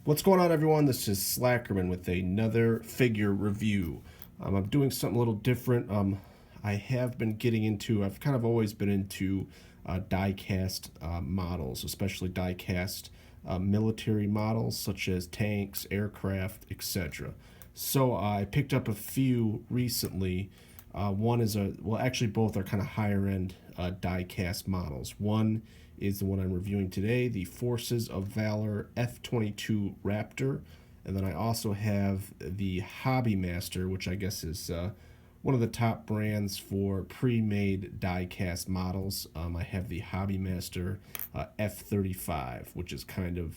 What's going on, everyone? This is Slackerman with another figure review. I'm doing something a little different. I have been getting into, I've kind of always been into die-cast models, especially die-cast military models such as tanks, aircraft, etc. So I picked up a few recently. One is actually both are kind of higher end die-cast models. One is the one I'm reviewing today, the Forces of Valor F-22 Raptor. And then I also have the Hobby Master, which I guess is one of the top brands for pre-made die-cast models. I have the Hobby Master F-35, which is kind of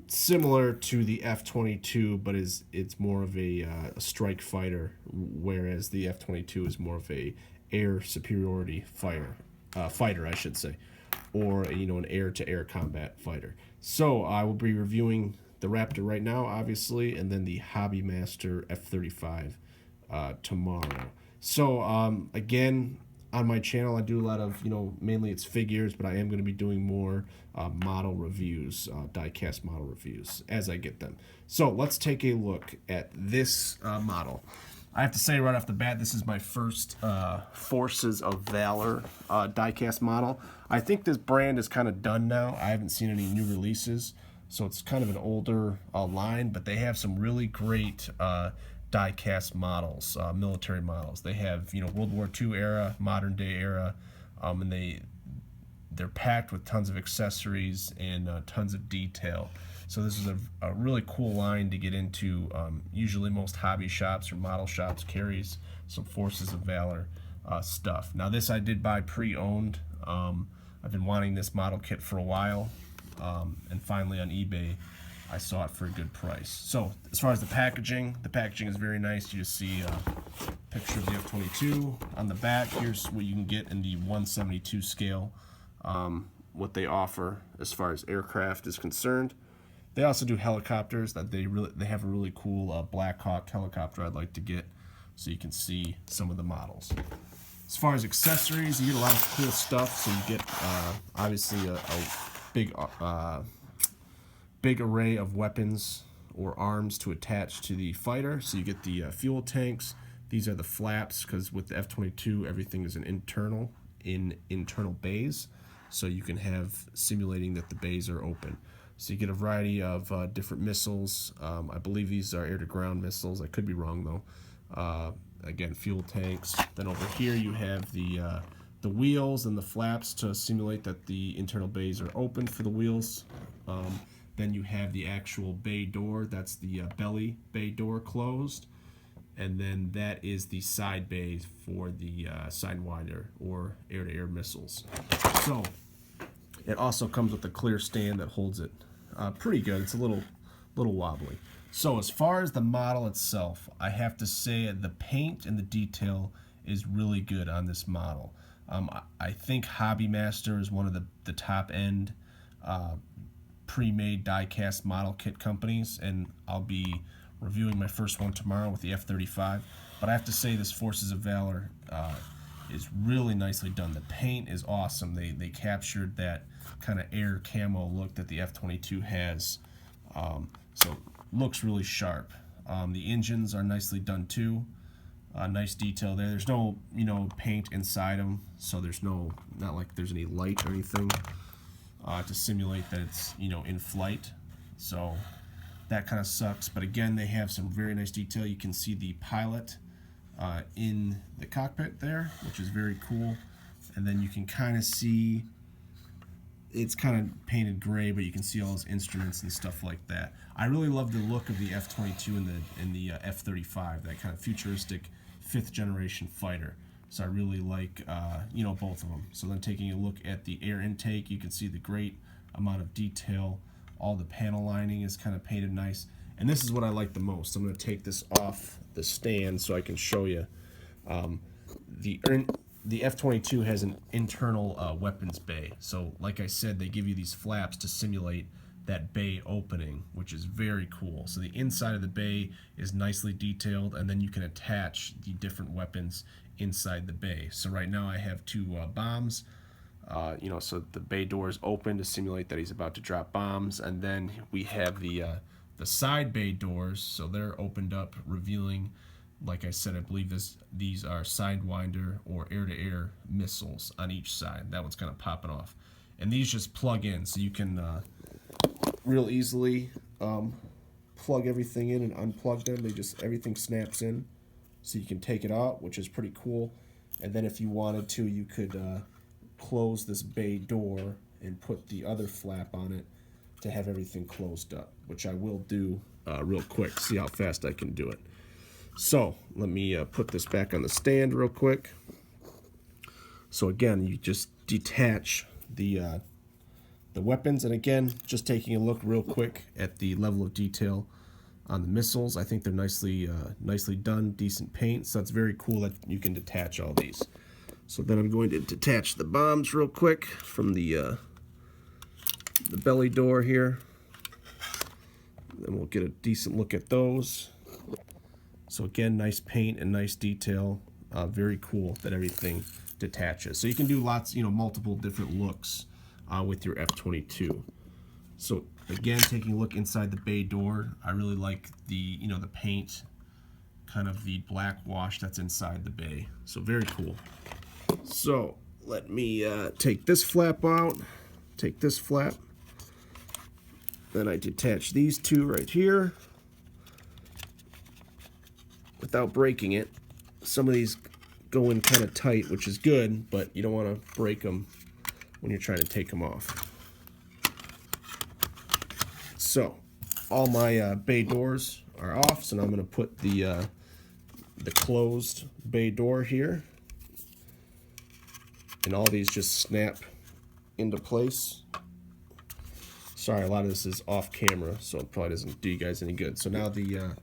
similar to the F-22, but it's more of a strike fighter, whereas the F-22 is more of a air superiority fighter, I should say, or an air-to-air combat fighter. So I will be reviewing the Raptor right now, obviously, and then the Hobby Master F-35 tomorrow. So again, on my channel, I do a lot of, mainly it's figures, but I am going to be doing more model reviews, die-cast model reviews as I get them. So let's take a look at this model. I have to say right off the bat, this is my first Forces of Valor die-cast model. I think this brand is kind of done now. I haven't seen any new releases, so it's kind of an older line, but they have some really great die-cast models, military models. They have World War II era, modern day era, and they're packed with tons of accessories and tons of detail. So this is a really cool line to get into. Usually most hobby shops or model shops carries some Forces of Valor stuff. Now this I did buy pre-owned. I've been wanting this model kit for a while, and finally on eBay I saw it for a good price. So as far as the packaging is very nice. You just see a picture of the F-22 on the back. Here's what you can get in the 1/72 scale, what they offer as far as aircraft is concerned. They also do helicopters. That they have a really cool Black Hawk helicopter I'd like to get, so you can see some of the models. As far as accessories, you get a lot of cool stuff. So you get obviously a big array of weapons or arms to attach to the fighter. So you get the fuel tanks. These are the flaps, because with the F-22 everything is in internal bays, so you can have simulating that the bays are open. So you get a variety of different missiles. I believe these are air-to-ground missiles. I could be wrong though. Again, fuel tanks. Then over here you have the wheels and the flaps to simulate that the internal bays are open for the wheels. Then you have the actual bay door. That's the belly bay door closed. And then that is the side bay for the Sidewinder or air-to-air missiles. So it also comes with a clear stand that holds it pretty good. It's a little wobbly. So as far as the model itself, I have to say the paint and the detail is really good on this model. I think Hobby Master is one of the top end pre-made die-cast model kit companies, and I'll be reviewing my first one tomorrow with the F-35. But I have to say this Forces of Valor is really nicely done. The paint is awesome. They captured that kind of air camo look that the F-22 has. So looks really sharp. The engines are nicely done too. Nice detail there. There's no paint inside them, so there's not like there's any light or anything to simulate that it's in flight. So that kind of sucks. But again, they have some very nice detail. You can see the pilot in the cockpit there, which is very cool. And then you can kind of see it's kind of painted gray, but you can see all his instruments and stuff like that. I really love the look of the F-22 and the F-35, that kind of futuristic 5th generation fighter. So I really like both of them. So then taking a look at the air intake, you can see the great amount of detail. All the panel lining is kind of painted nice. And this is what I like the most. I'm going to take this off the stand so I can show you. The F-22 has an internal weapons bay. So like I said, they give you these flaps to simulate that bay opening, which is very cool. So the inside of the bay is nicely detailed, and then you can attach the different weapons inside the bay. So right now I have two bombs So the bay door is open to simulate that he's about to drop bombs, and then we have the side bay doors, so they're opened up, revealing, like I said, I believe these are Sidewinder or air-to-air missiles on each side. That one's kind of popping off, and these just plug in, so you can real easily plug everything in and unplug them. Everything snaps in, so you can take it out, which is pretty cool. And then if you wanted to, you could close this bay door and put the other flap on it to have everything closed up, which I will do real quick, see how fast I can do it. So let me put this back on the stand real quick. So again, you just detach the weapons, and again, just taking a look real quick at the level of detail on the missiles. I think they're nicely done, decent paint, so that's very cool that you can detach all these. So then I'm going to detach the bombs real quick from the belly door here. Then we'll get a decent look at those. So again, nice paint and nice detail. Very cool that everything detaches. So you can do lots, multiple different looks with your F-22. So again, taking a look inside the bay door, I really like the the paint, kind of the black wash that's inside the bay. So very cool. So let me take this flap out, take this flap, then I detach these two right here without breaking it. Some of these go in kind of tight, which is good, but you don't want to break them when you're trying to take them off. So all my bay doors are off, so now I'm going to put the closed bay door here, and all these just snap into place. Sorry, a lot of this is off camera, so it probably doesn't do you guys any good. So now the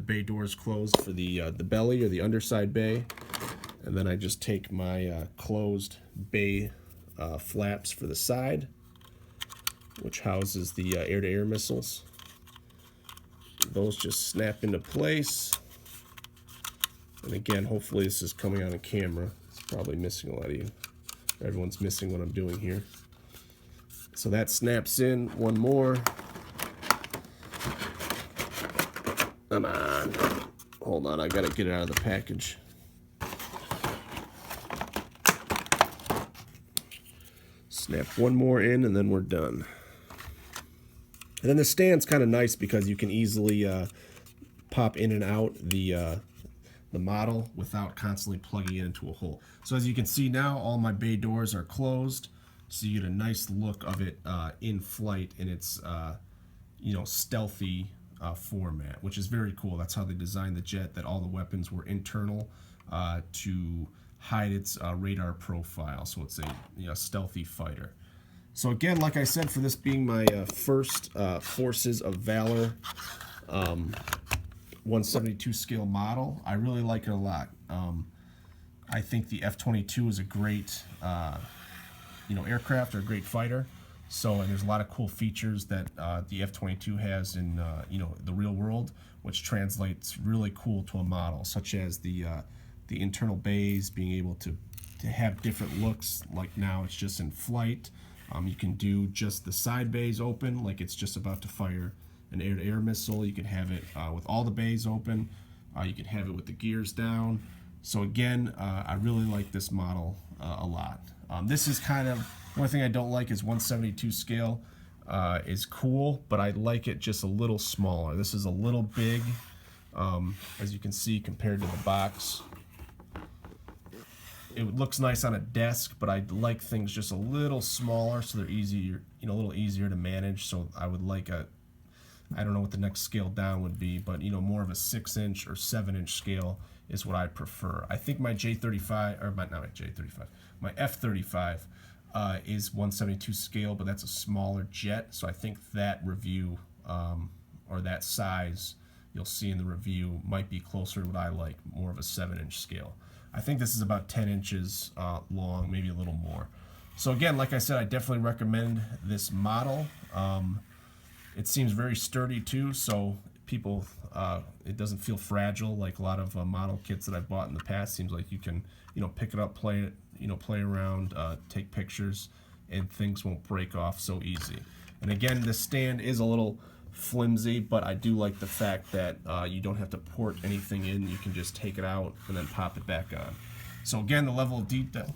bay door is closed for the belly or the underside bay, and then I just take my closed bay flaps for the side, which houses the air-to-air missiles. Those just snap into place. And again, hopefully this is coming on a camera. It's probably missing a lot of you. Everyone's missing what I'm doing here. So that snaps in. One more. Come on. Hold on, I gotta get it out of the package. Snap one more in and then we're done. And then the stand's kind of nice because you can easily pop in and out the model without constantly plugging it into a hole. So as you can see now, all my bay doors are closed, so you get a nice look of it in flight in its stealthy format, which is very cool. That's how they designed the jet, that all the weapons were internal to hide its radar profile, so it's a stealthy fighter. So again, like I said, for this being my first Forces of Valor 172 scale model, I really like it a lot. I think the F-22 is a great aircraft, or a great fighter. So, and there's a lot of cool features that the F-22 has in the real world, which translates really cool to a model, such as the internal bays, being able to have different looks. Like now it's just in flight. You can do just the side bays open, like it's just about to fire an air-to-air missile. You can have it with all the bays open. You can have it with the gears down. So again, I really like this model a lot. This is kind of, the only thing I don't like is 172 scale is cool, but I like it just a little smaller. This is a little big, as you can see, compared to the box. It looks nice on a desk, but I like things just a little smaller, so they're easier, a little easier to manage. So I would like I don't know what the next scale down would be, but more of a 6-inch or 7-inch scale is what I prefer. I think my J35, or not my J35, my F-35 is 172 scale, but that's a smaller jet, so I think that review or that size you'll see in the review might be closer to what I like, more of a 7-inch scale. I think this is about 10 inches long, maybe a little more. So again, like I said, I definitely recommend this model. It seems very sturdy too, so people, it doesn't feel fragile like a lot of model kits that I've bought in the past. Seems like you can, pick it up, play it, play around, take pictures, and things won't break off so easy. And again, the stand is a little flimsy, but I do like the fact that you don't have to port anything in. You can just take it out and then pop it back on. So again, the level of detail